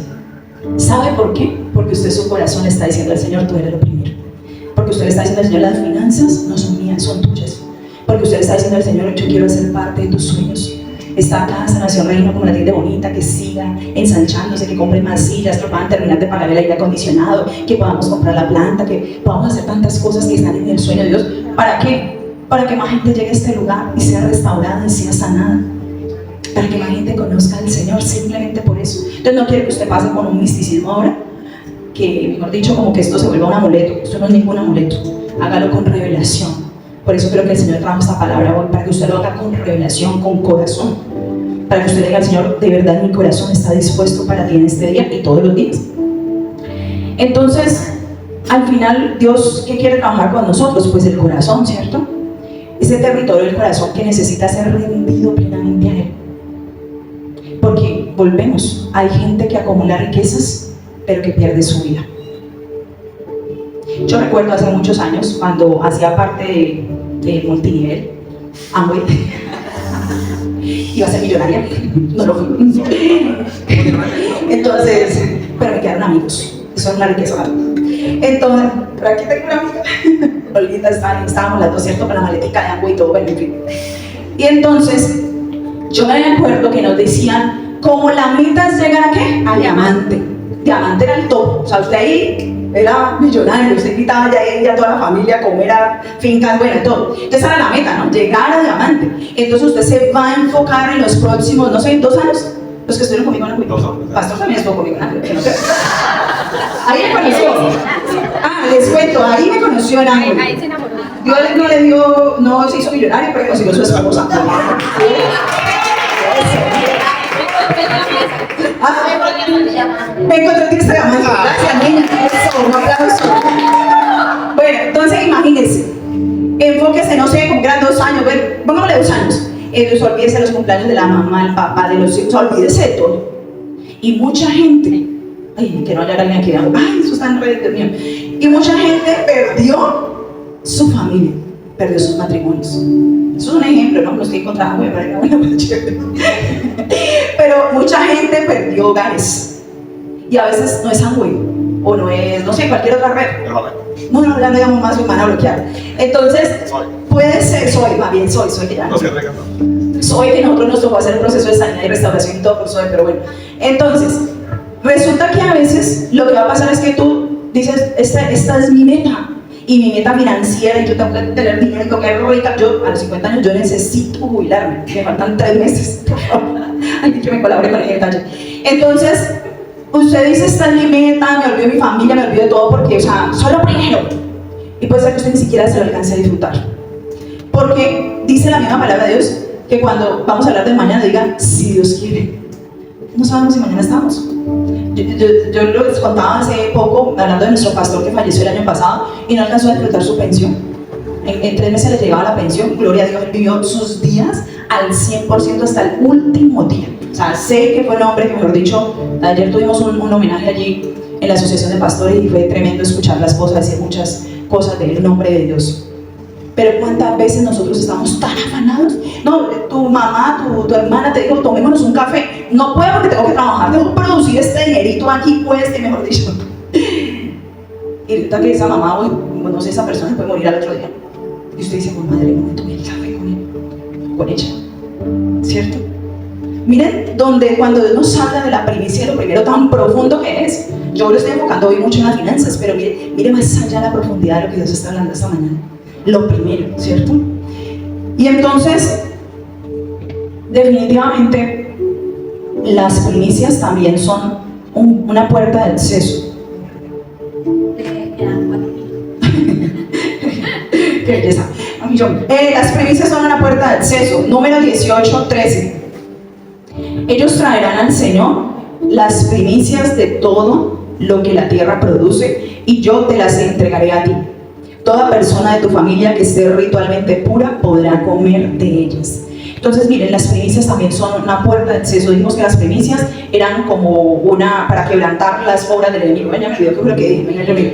¿Sabe por qué? Porque usted en su corazón le está diciendo al Señor, tú eres lo primero. Porque usted le está diciendo al Señor, las finanzas no son mías, son tuyas. Porque usted le está diciendo al Señor, yo quiero ser parte de tus sueños. Esta casa, Nación Reino, como la tienda bonita, que siga ensanchándose, que compre más sillas, que puedan terminar de pagar el aire acondicionado, que podamos comprar la planta, que podamos hacer tantas cosas que están en el sueño de Dios. ¿Para qué? Para que más gente llegue a este lugar y sea restaurada y sea sanada. Para que más gente conozca al Señor, simplemente por eso. Entonces no quiero que usted pase con un misticismo ahora, que mejor dicho, como que esto se vuelva un amuleto. Esto no es ningún amuleto. Hágalo con revelación. Por eso creo que el Señor trajo esta palabra hoy, para que usted lo haga con revelación, con corazón, para que usted diga al Señor, de verdad mi corazón está dispuesto para ti en este día y todos los días. Entonces, al final, Dios, ¿qué quiere trabajar con nosotros? Pues el corazón, ¿cierto? Ese territorio del corazón que necesita ser rendido plenamente a Él. Porque, volvemos, hay gente que acumula riquezas, pero que pierde su vida. Yo recuerdo hace muchos años, cuando hacía parte de multinivel, Amway, iba a ser millonaria, no lo fui. Entonces, pero me quedaron amigos, eso es una riqueza. Entonces, por aquí tengo una amiga, Olguita, estábamos las dos, ¿cierto? Con la maletica de Amway y todo, bueno, en fin. Y entonces, yo me acuerdo que nos decían, como la meta es llegar a ¿qué? A diamante. Diamante era el top, o sea, usted ahí era millonario, usted invitaba ya a toda la familia a comer a fincas, bueno, todo. Entonces era la meta, ¿no? Llegar a diamante. Entonces usted se va a enfocar en los próximos, no sé, 2 años. Los que estuvieron conmigo en el juicio. Pastor también estuvo conmigo en el juicio, no sé. Ahí me conoció. Les cuento, ahí me conoció en Ángel. Ahí se enamoró. Dios no le dio, no se hizo millonario, pero consiguió su esposa. Me encontré en Instagram. Gracias, niña. Un aplauso. Bueno, entonces imagínense. Enfóquese, no sé, cumplir 2 años. Bueno, pongámosle 2 años. Olvídese de los cumpleaños de la mamá, el papá, de los hijos. Olvídese de todo. Y mucha gente Ay, que no haya alguien aquí. Ay, eso está en redes, Dios mío. Y mucha gente perdió su familia, perdió sus matrimonios. Eso es un ejemplo, ¿no? Lo estoy encontrando, pero mucha gente perdió hogares. Y a veces no es Amway, o no es, no sé, cualquier otra red. No, ya no digamos más, me van a bloquear. Entonces, puede ser, soy que ya no. Soy que nosotros nos tocó hacer el proceso de sanidad y restauración y todo por soy, pero bueno. Entonces, resulta que a veces lo que va a pasar es que tú dices, esta es mi meta. Y mi meta financiera, y yo tengo que tener dinero, tengo que ser rica. Yo a los 50 años yo necesito jubilarme, me faltan 3 meses, por favor. Ay, que me colabore con el detalle. Entonces, usted dice, esta es mi meta, me olvido de mi familia, me olvido de todo porque, o sea, soy lo primero. Y puede ser que usted ni siquiera se lo alcance a disfrutar. Porque dice la misma palabra de Dios, que cuando vamos a hablar de mañana diga, si Dios quiere. No sabemos si mañana estamos. Yo les contaba hace poco, hablando de nuestro pastor que falleció el año pasado y no alcanzó a disfrutar su pensión. En 3 meses le llegaba la pensión, gloria a Dios, él vivió sus días al 100% hasta el último día. O sea, sé que fue un hombre que, mejor dicho, ayer tuvimos un homenaje allí en la asociación de pastores y fue tremendo escuchar la esposa decir muchas cosas del nombre de Dios. Pero ¿cuántas veces nosotros estamos tan afanados? No, tu mamá, tu hermana te dijo, tomémonos un café. No puedo porque tengo que trabajar, tengo que producir este dinerito aquí, pues, que mejor dicho. Y ahorita que esa mamá, no sé, esa persona se puede morir al otro día. Y usted dice, pues madre, no me tomé el café con ella. ¿Cierto? Miren, cuando Dios nos habla de la primicia, lo primero tan profundo que es. Yo lo estoy enfocando hoy mucho en las finanzas, pero mire más allá de la profundidad de lo que Dios está hablando esta mañana. Lo primero, ¿cierto? Y entonces, definitivamente, las primicias también son una puerta de acceso. Qué belleza. Las primicias son una puerta de acceso. Número 18:13. Ellos traerán al Señor las primicias de todo lo que la tierra produce, y yo te las entregaré a ti. Toda persona de tu familia que esté ritualmente pura podrá comer de ellas. Entonces, miren, las primicias también son una puerta de acceso. Dijimos que las primicias eran como para quebrantar las obras del enemigo. Ya me olvidó qué fue lo que dije. Venga, yo digo.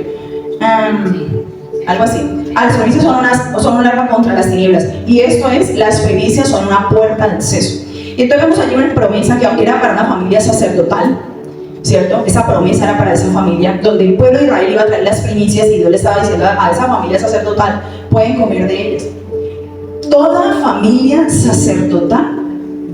Algo así. Las primicias son un arma contra las tinieblas. Y esto es, las primicias son una puerta de acceso. Y entonces vemos allí una promesa que, aunque era para una familia sacerdotal, ¿cierto? Esa promesa era para esa familia, donde el pueblo de Israel iba a traer las primicias y Dios le estaba diciendo a esa familia sacerdotal, pueden comer de ellas. Toda familia sacerdotal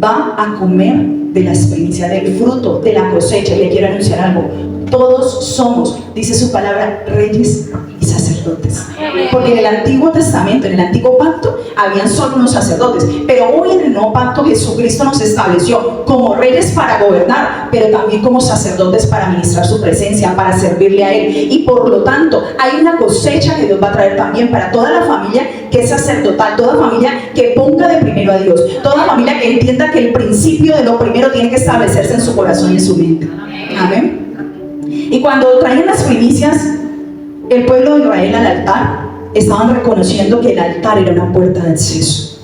va a comer de las primicias, del fruto, de la cosecha. Y le quiero anunciar algo. Todos somos, dice su palabra, reyes y sacerdotes. Porque en el Antiguo Testamento, en el Antiguo Pacto, habían solo unos sacerdotes. Pero hoy en el Nuevo Pacto Jesucristo nos estableció como reyes para gobernar, pero también como sacerdotes para ministrar su presencia, para servirle a Él. Y por lo tanto, hay una cosecha que Dios va a traer también para toda la familia que es sacerdotal, toda familia que ponga de primero a Dios, toda familia que entienda que el principio de lo primero tiene que establecerse en su corazón y en su mente. Amén. Y cuando traían las primicias, el pueblo de Israel al altar, estaban reconociendo que el altar era una puerta de acceso.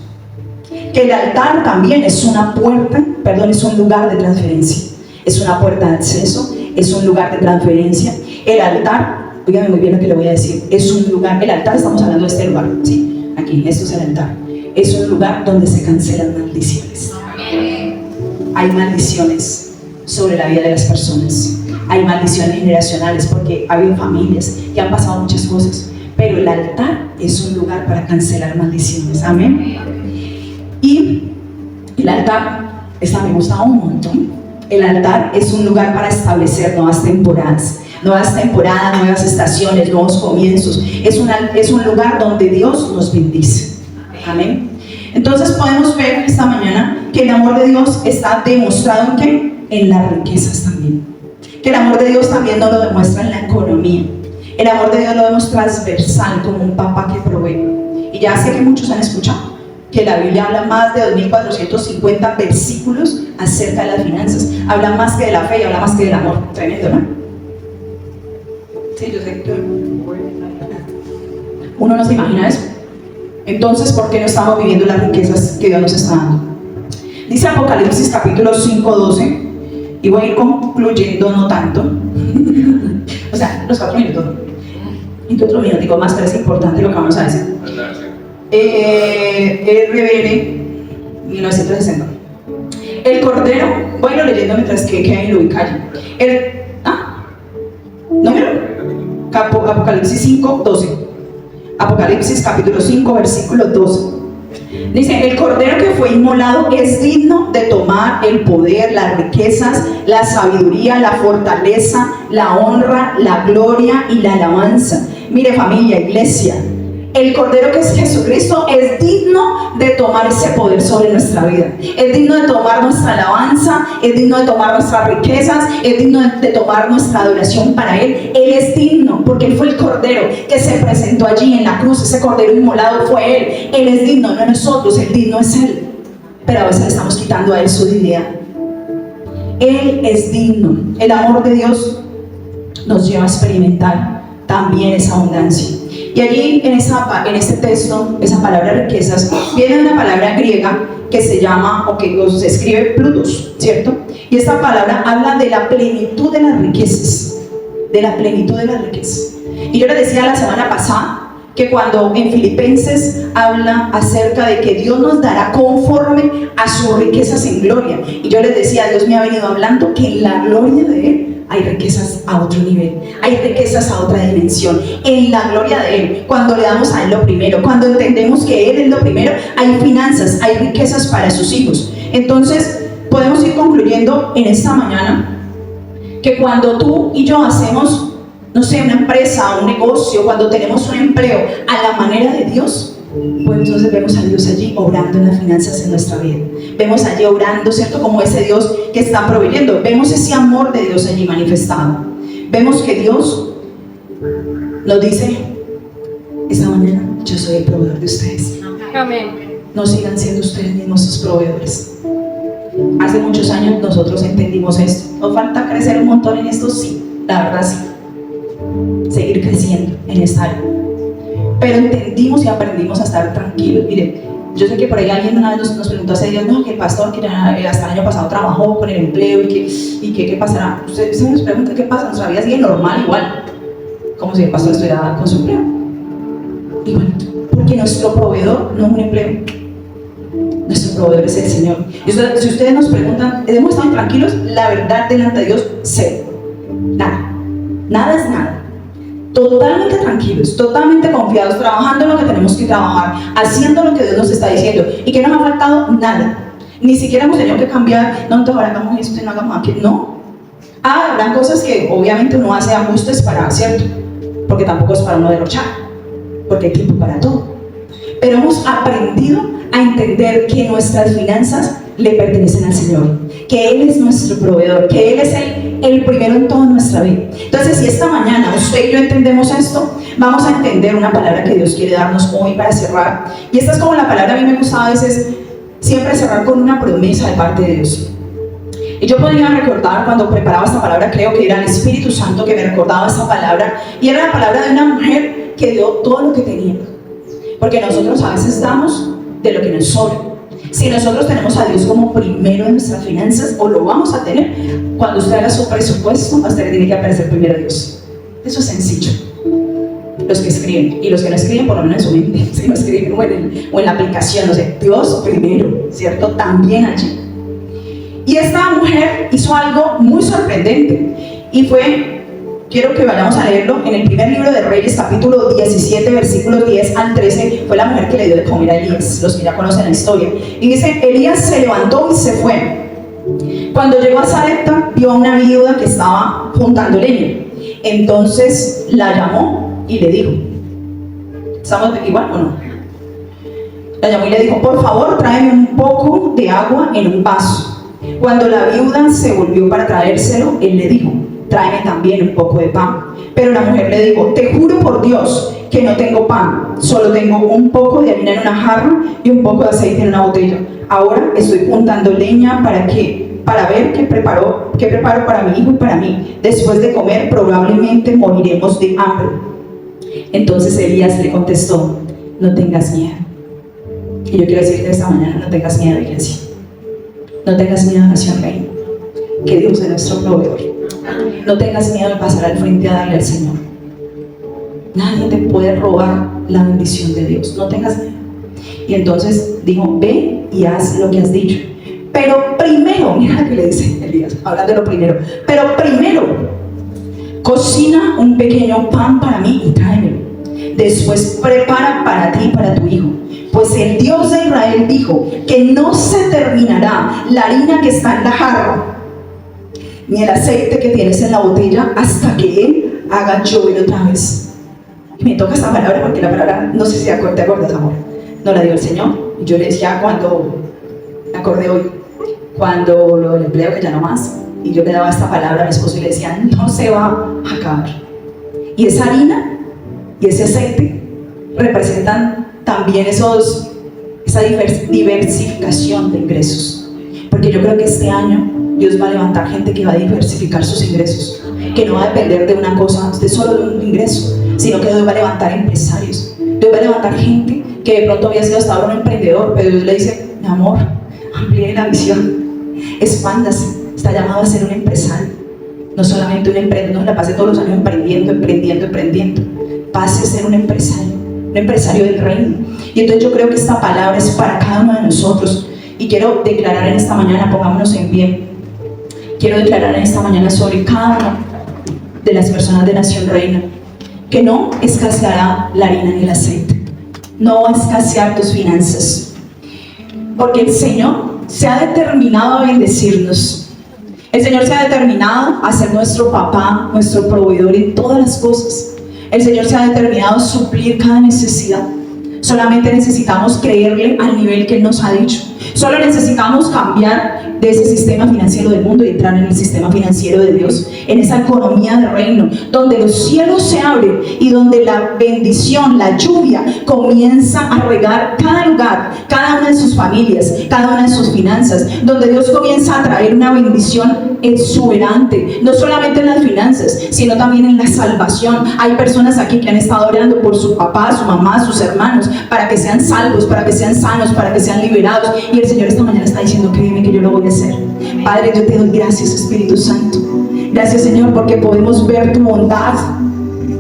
Que el altar también es una puerta, es un lugar de transferencia. Es una puerta de acceso, es un lugar de transferencia. El altar, dígame muy bien lo que le voy a decir, es un lugar, el altar, estamos hablando de este lugar, ¿sí? Aquí, esto es el altar. Es un lugar donde se cancelan maldiciones. Hay maldiciones sobre la vida de las personas. Hay maldiciones generacionales porque ha habido familias que han pasado muchas cosas, pero el altar es un lugar para cancelar maldiciones. Amén. Y el altar, esta me gusta un montón. El altar es un lugar para establecer nuevas temporadas, nuevas estaciones, nuevos comienzos. Es un lugar donde Dios nos bendice. Amén. Entonces podemos ver esta mañana que el amor de Dios está demostrado ¿en qué? En las riquezas también. Que el amor de Dios también nos lo demuestra en la economía. El amor de Dios lo vemos transversal, como un papá que provee. Y ya sé que muchos han escuchado que la Biblia habla más de 2450 versículos acerca de las finanzas. Habla más que de la fe y habla más que del amor. Tremendo, ¿no? Sí, yo sé que uno no se imagina eso. Entonces, ¿por qué no estamos viviendo las riquezas que Dios nos está dando? Dice Apocalipsis capítulo 5:12. Y voy a ir concluyendo, no tanto. O sea, los 4 minutos. ¿En qué otro minutico más? Pero es importante lo que vamos a decir. RBN 1960. El Cordero, voy a ir leyendo mientras que Kevin lo ubica. ¿Número? Apocalipsis 5, 12. Apocalipsis capítulo 5, versículo 12. Dice, el Cordero que fue inmolado es digno de tomar el poder, las riquezas, la sabiduría, la fortaleza, la honra, la gloria y la alabanza. Mire, familia, iglesia, el Cordero que es Jesucristo es digno de tomar ese poder sobre nuestra vida. Es digno de tomar nuestra alabanza, es digno de tomar nuestras riquezas, es digno de tomar nuestra adoración para Él. Él es digno porque Él fue el Cordero que se presentó allí en la cruz. Ese Cordero inmolado fue Él. Él es digno, no nosotros, el digno es Él. Pero a veces le estamos quitando a Él su dignidad. Él es digno. El amor de Dios nos lleva a experimentar también esa abundancia. Y allí en este texto, esa palabra riquezas, viene de una palabra griega que se llama, o que se escribe plutos, ¿cierto? Y esta palabra habla de la plenitud de las riquezas, de la plenitud de las riquezas. Y yo les decía la semana pasada que cuando en Filipenses habla acerca de que Dios nos dará conforme a sus riquezas en gloria, y yo les decía, Dios me ha venido hablando que en la gloria de Él hay riquezas a otro nivel, hay riquezas a otra dimensión. En la gloria de Él, cuando le damos a Él lo primero, cuando entendemos que Él es lo primero, hay finanzas, hay riquezas para sus hijos. Entonces podemos ir concluyendo en esta mañana que cuando tú y yo hacemos, no sé, una empresa, un negocio, cuando tenemos un empleo a la manera de Dios, pues entonces vemos a Dios allí obrando en las finanzas en nuestra vida. Vemos allí obrando, ¿cierto? Como ese Dios que está proveyendo. Vemos ese amor de Dios allí manifestado. Vemos que Dios nos dice esta mañana, yo soy el proveedor de ustedes. Amén. No sigan siendo ustedes mismos sus proveedores. Hace muchos años nosotros entendimos esto. Nos falta crecer un montón en esto, sí, la verdad sí. Seguir creciendo en esta área. Pero entendimos y aprendimos a estar tranquilos. Mire, yo sé que por ahí alguien una vez nos preguntó hace días, no, que el pastor que hasta el año pasado trabajó con el empleo y que qué pasará. Usted nos pregunta qué pasa, nuestra vida sigue normal igual, como si el pastor estuviera con su empleo. Igual, porque nuestro proveedor no es un empleo, nuestro proveedor es el Señor. Y si ustedes nos preguntan, ¿hemos estado tranquilos? La verdad delante de Dios, cero. Nada es nada. Totalmente tranquilos, totalmente confiados, trabajando en lo que tenemos que trabajar, haciendo lo que Dios nos está diciendo y que no nos ha faltado nada. Ni siquiera hemos tenido que cambiar, no, entonces ahora hagamos esto y no hagamos aquello, no. Habrán cosas que obviamente uno hace ajustes para, ¿cierto? Porque tampoco es para uno derrochar, porque hay tiempo para todo. Pero hemos aprendido a entender que nuestras finanzas le pertenecen al Señor, que Él es nuestro proveedor, que Él es el primero en toda nuestra vida. Entonces, si esta mañana usted y yo entendemos esto, vamos a entender una palabra que Dios quiere darnos hoy para cerrar. Y esta es como la palabra, a mí me gusta a veces siempre cerrar con una promesa de parte de Dios. Y yo podría recordar cuando preparaba esta palabra, creo que era el Espíritu Santo que me recordaba esta palabra, y era la palabra de una mujer que dio todo lo que tenía. Porque nosotros a veces damos de lo que nos sobra. Si nosotros tenemos a Dios como primero en nuestras finanzas, o lo vamos a tener, cuando usted haga su presupuesto, a usted le tiene que aparecer primero Dios. Eso es sencillo. Los que escriben, y los que no escriben, por lo menos en su mente, si no escriben o en la aplicación, no sé, Dios primero, ¿cierto? También allí. Y esta mujer hizo algo muy sorprendente, y fue, quiero que vayamos a leerlo, en el primer libro de Reyes, capítulo 17, versículos 10 al 13, fue la mujer que le dio de comer a Elías, los que ya conocen la historia. Y dice, Elías se levantó y se fue. Cuando llegó a Sarepta, vio a una viuda que estaba juntando leña. Entonces la llamó y le dijo, ¿estamos igual o no? La llamó y le dijo, por favor, tráeme un poco de agua en un vaso. Cuando la viuda se volvió para traérselo, él le dijo, tráeme también un poco de pan. Pero la mujer le dijo, te juro por Dios que no tengo pan, solo tengo un poco de harina en una jarra y un poco de aceite en una botella. Ahora estoy juntando leña para ver qué preparo para mi hijo y para mí. Después de comer probablemente moriremos de hambre. Entonces Elías le contestó, no tengas miedo. Y yo quiero decirte esta mañana, no tengas miedo, iglesia. No tengas miedo, nación reina, que Dios es nuestro proveedor. no tengas miedo de pasar al frente a darle al Señor. Nadie te puede robar la bendición de Dios, no tengas miedo. Y entonces dijo, ve y haz lo que has dicho. Pero primero, mira lo que le dice Elías, hablando de lo primero. Pero primero, cocina un pequeño pan para mí y tráemelo. Después prepara para ti y para tu hijo. Pues el Dios de Israel dijo que no se terminará la harina que está en la jarra, ni el aceite que tienes en la botella, hasta que Él haga llover otra vez. Y me toca esta palabra porque la palabra, no sé si te acuerdas, amor, no la dio el Señor. Y yo le decía cuando, me acordé hoy, cuando lo del empleo que ya no más, y yo le daba esta palabra a mi esposo y le decía, no se va a acabar. Y esa harina y ese aceite representan también esa diversificación de ingresos. Porque yo creo que este año Dios va a levantar gente que va a diversificar sus ingresos, que no va a depender de una cosa, de solo de un ingreso, sino que Dios va a levantar empresarios. Dios va a levantar gente que de pronto había sido hasta ahora un emprendedor, pero Dios le dice, mi amor, amplíe la visión, expándase, está llamado a ser un empresario. No solamente un emprendedor, no se la pase todos los años emprendiendo. Pase a ser un empresario del reino. Y entonces yo creo que esta palabra es para cada uno de nosotros. Y quiero declarar en esta mañana, pongámonos en pie, quiero declarar en esta mañana sobre cada una de las personas de Nación Reina, que no escaseará la harina ni el aceite, no va a escasear tus finanzas, porque el Señor se ha determinado a bendecirnos. El Señor se ha determinado a ser nuestro papá, nuestro proveedor en todas las cosas. El Señor se ha determinado a suplir cada necesidad. Solamente necesitamos creerle al nivel que Él nos ha dicho. Solo necesitamos cambiar de ese sistema financiero del mundo y entrar en el sistema financiero de Dios, en esa economía de reino, donde los cielos se abren y donde la bendición, la lluvia, comienza a regar cada lugar, cada una de sus familias, cada una de sus finanzas, donde Dios comienza a traer una bendición exuberante, no solamente en las finanzas, sino también en la salvación. Hay personas aquí que han estado orando por su papá, su mamá, sus hermanos, para que sean salvos, para que sean sanos, para que sean liberados. Y el Señor esta mañana está diciendo, créeme que yo lo voy a hacer. Padre, yo te doy gracias, Espíritu Santo. Gracias, Señor, porque podemos ver tu bondad.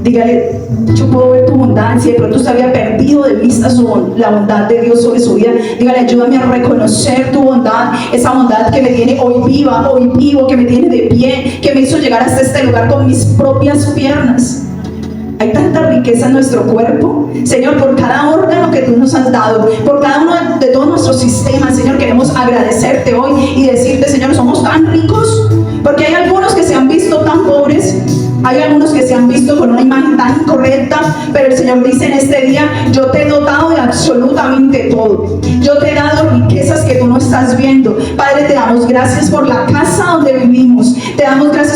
Dígale, yo puedo ver tu bondad. Si de pronto usted había perdido de vista la bondad de Dios sobre su vida, dígale, ayúdame a reconocer tu bondad, esa bondad que me tiene hoy vivo, que me tiene de pie, que me hizo llegar hasta este lugar con mis propias piernas. Hay tanta riqueza en nuestro cuerpo, Señor, por cada órgano que tú nos has dado, por cada uno de todos nuestros sistemas. Señor, queremos agradecerte hoy y decirte, Señor, somos tan ricos, porque hay algunos que se han visto tan pobres, hay algunos que se han visto con una imagen tan incorrecta, pero el Señor dice en este día, yo te he dotado de absolutamente todo. Yo te he dado riquezas que tú no estás viendo. Padre, te damos gracias por la casa donde vivimos, te damos gracias